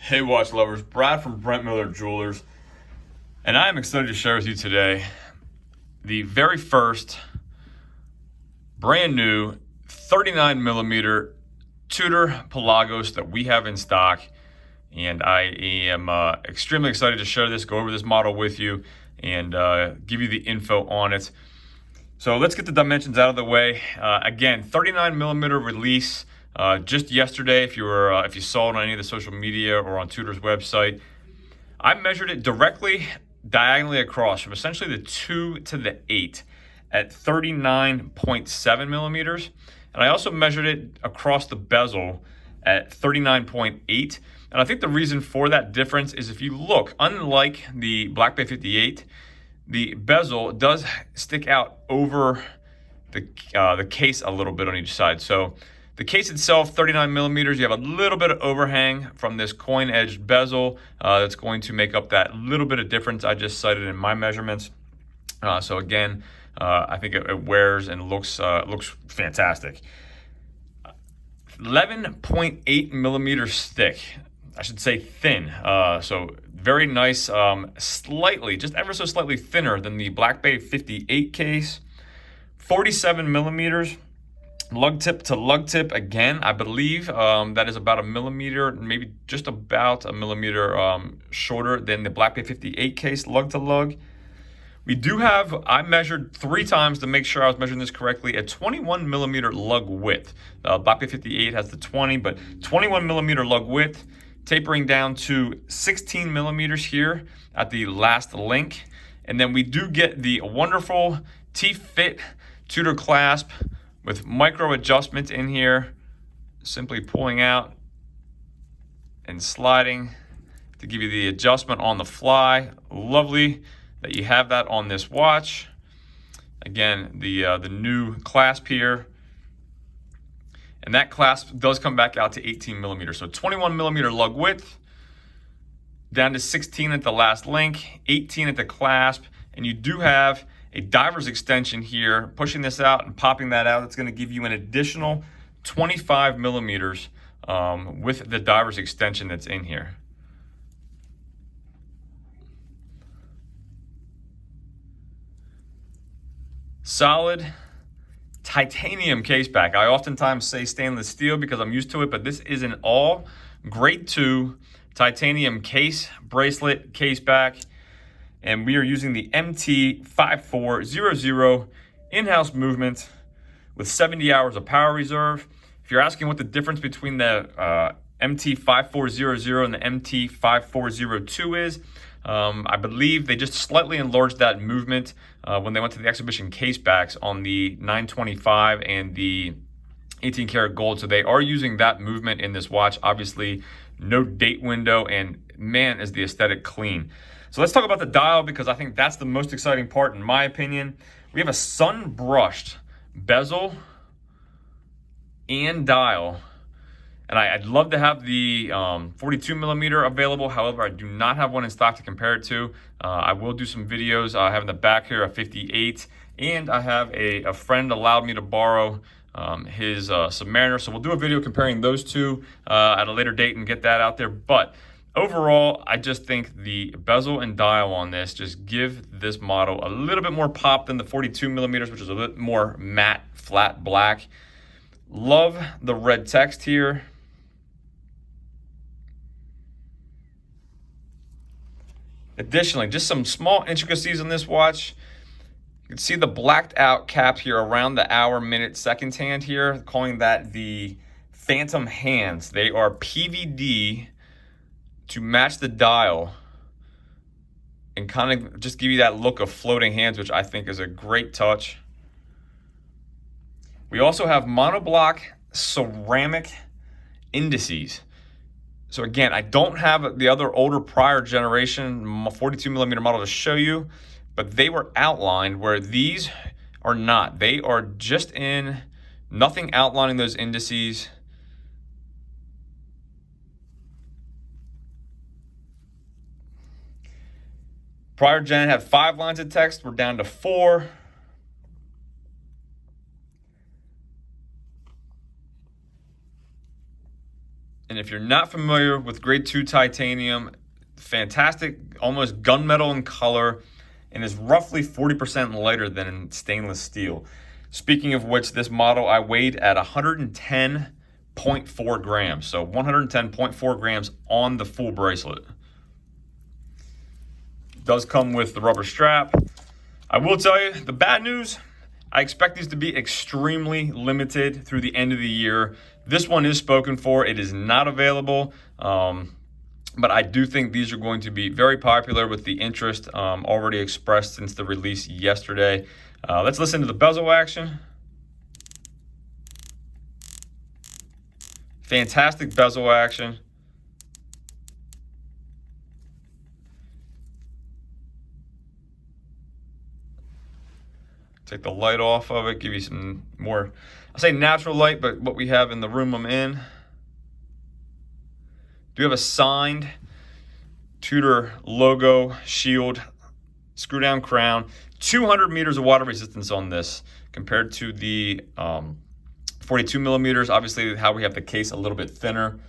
Hey watch lovers, Brad from Brent Miller Jewelers, and I am excited to share with you today the very first brand new 39 millimeter Tudor Pelagos that we have in stock. And I am extremely excited to share this, go over this model with you, and give you the info on it. So let's get the dimensions out of the way. Again, 39 millimeter release. Just yesterday, if you saw it on any of the social media or on Tudor's website, I measured it directly diagonally across from essentially the 2 to the 8 at 39.7 millimeters. And I also measured it across the bezel at 39.8. And I think the reason for that difference is if you look, unlike the Black Bay 58, the bezel does stick out over the case a little bit on each side. So the case itself, 39 millimeters, you have a little bit of overhang from this coin edged bezel that's going to make up that little bit of difference I just cited in my measurements. So again, I think it wears and looks fantastic. 11.8 millimeters thick. I should say thin. So very nice, slightly, just ever so slightly thinner than the Black Bay 58 case. 47 millimeters. Lug tip to lug tip, again, I believe that is about a millimeter, maybe just about a millimeter shorter than the Black Bay 58 case lug to lug. We do have, I measured 3 times to make sure I was measuring this correctly, a 21 millimeter lug width. Black Bay 58 has the 20, but 21 millimeter lug width, tapering down to 16 millimeters here at the last link. And then we do get the wonderful T-Fit Tudor clasp with micro adjustment in here, simply pulling out and sliding to give you the adjustment on the fly. Lovely that you have that on this watch. Again, the new clasp here. And that clasp does come back out to 18 millimeters. So 21 millimeter lug width, down to 16 at the last link, 18 at the clasp, and you do have a diver's extension here, pushing this out and popping that out. It's going to give you an additional 25 millimeters with the diver's extension that's in here. Solid titanium case back. I oftentimes say stainless steel because I'm used to it, but this is an all grade 2 titanium case, bracelet, case back. And we are using the MT5400 in-house movement with 70 hours of power reserve. If you're asking what the difference between the MT5400 and the MT5402 is, I believe they just slightly enlarged that movement when they went to the exhibition case backs on the 925 and the 18 karat gold. So they are using that movement in this watch. Obviously, no date window, and man, is the aesthetic clean. So let's talk about the dial, because I think that's the most exciting part in my opinion. We have a sun-brushed bezel and dial. And I'd love to have the 42 millimeter available. However, I do not have one in stock to compare it to. I will do some videos. I have in the back here a 58, and I have a friend allowed me to borrow his Submariner. So we'll do a video comparing those two at a later date and get that out there. But overall, I just think the bezel and dial on this just give this model a little bit more pop than the 42 millimeters, which is a bit more matte, flat black. Love the red text here. Additionally, just some small intricacies on this watch. You can see the blacked out cap here around the hour, minute, second hand here, calling that the phantom hands. They are PVD to match the dial and kind of just give you that look of floating hands, which I think is a great touch. We also have monoblock ceramic indices. So again, I don't have the other older prior generation 42 millimeter model to show you, but they were outlined where these are not. They are just in, nothing outlining those indices. Prior gen had 5 lines of text. We're down to 4. And if if you're not familiar with grade 2 titanium, fantastic, almost gunmetal in color, and is roughly 40% lighter than stainless steel. Speaking of which, this model I weighed at 110.4 grams. So 110.4 grams on the full bracelet. It does come with the rubber strap. I will tell you, the bad news, I expect these to be extremely limited through the end of the year. This one is spoken for. It is not available. But I do think these are going to be very popular with the interest already expressed since the release yesterday. Let's listen to the bezel action. Fantastic bezel action. Take the light off of it, give you some more, I say natural light, but what we have in the room I'm in. Do have a signed Tudor logo, shield, screw down crown, 200 meters of water resistance on this compared to the 42 millimeters. Obviously, how we have the case a little bit thinner.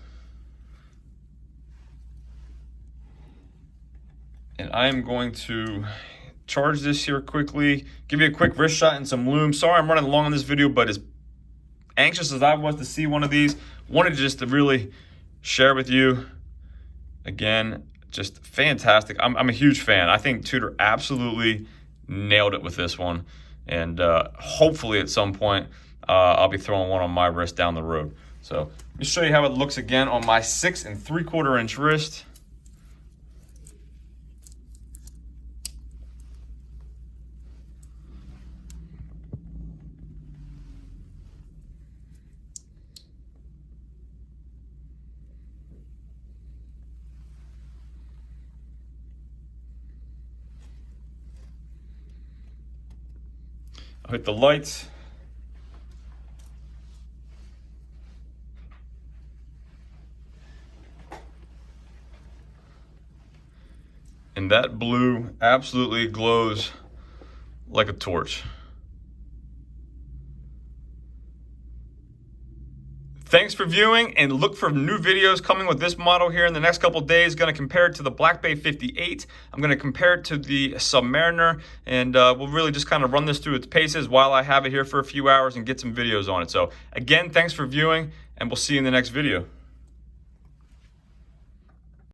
And I am going to charge this here quickly, give you a quick wrist shot and some lume. Sorry I'm running long on this video, but as anxious as I was to see one of these, wanted just to really share with you. Again, just fantastic. I'm a huge fan. I think Tudor absolutely nailed it with this one. And hopefully at some point, I'll be throwing one on my wrist down the road. So let me show you how it looks again on my 6 3/4 inch wrist. I'll hit the lights. And that blue absolutely glows like a torch. Thanks for viewing, and look for new videos coming with this model here in the next couple days. Going to compare it to the Black Bay 58. I'm going to compare it to the Submariner, and we'll really just kind of run this through its paces while I have it here for a few hours and get some videos on it. So again, thanks for viewing, and we'll see you in the next video.